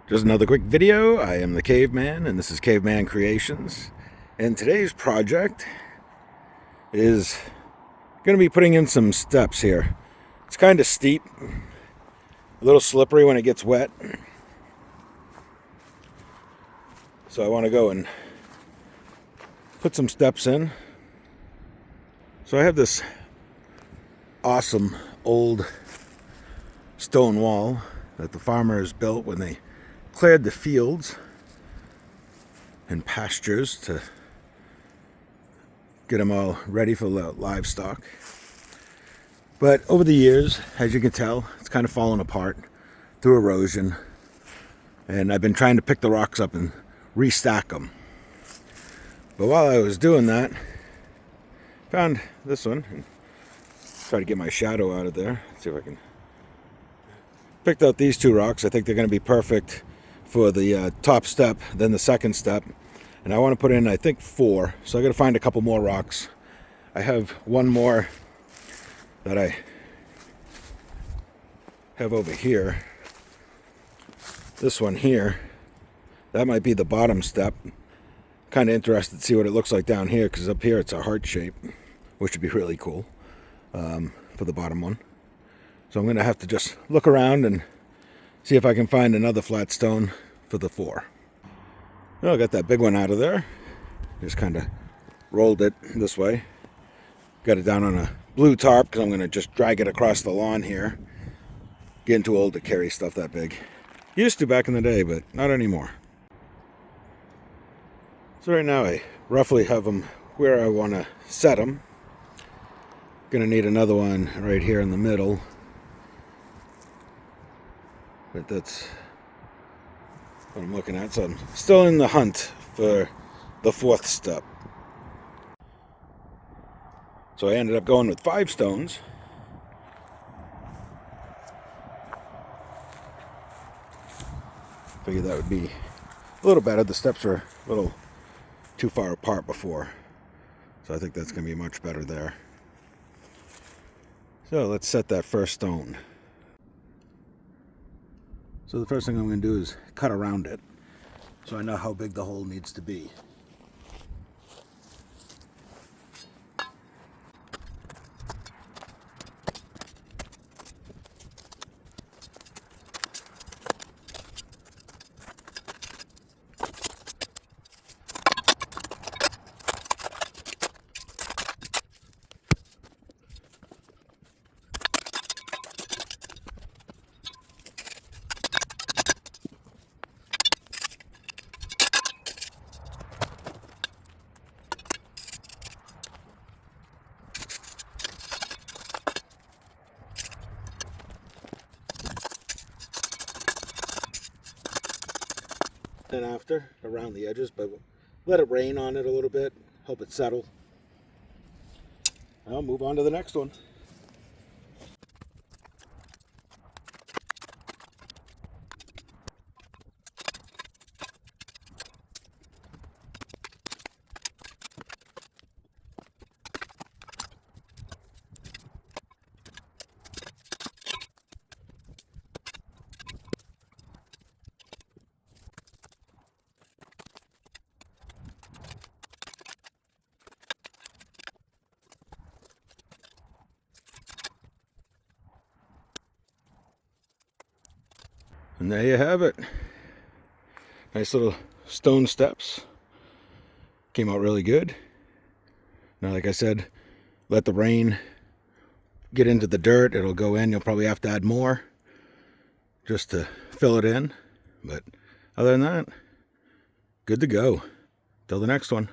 Just another quick video. I am the Caveman, and this is Kaveman Creations. And today's project is going to be putting in some steps here. It's kind of steep, a little slippery when it gets wet. So I want to go and put some steps in. So I have this awesome old stone wall that the farmers built when they cleared the fields and pastures to get them all ready for the livestock. But over the years, as you can tell, it's kind of fallen apart through erosion, and I've been trying to pick the rocks up and restack them. But while I was doing that, found this one and try to get my shadow out of there. Let's see if I can. Picked out these two rocks. I think they're going to be perfect for the top step, then the second step. And I want to put in, I think, 4. So I got to find a couple more rocks. I have one more that I have over here. This one here, that might be the bottom step. Kind of interested to see what it looks like down here, because up here it's a heart shape, which would be really cool for the bottom one. So I'm going to have to just look around and see if I can find another flat stone for the 4. Well, I got that big one out of there. Just kind of rolled it this way. Got it down on a blue tarp because I'm going to just drag it across the lawn here. Getting too old to carry stuff that big. Used to back in the day, but not anymore. So right now I roughly have them where I want to set them. Going to need another one right here in the middle. But that's what I'm looking at. So I'm still in the hunt for the 4th step. So I ended up going with 5 stones. Figured that would be a little better. The steps were a little too far apart before. So I think that's going to be much better there. So let's set that first stone. So the first thing I'm going to do is cut around it, so I know how big the hole needs to be. And after, around the edges, but let it rain on it a little bit, help it settle. I'll move on to the next one. And there you have it. Nice little stone steps. Came out really good. Now, like I said, let the rain get into the dirt. It'll go in. You'll probably have to add more just to fill it in. But other than that, good to go. Till the next one.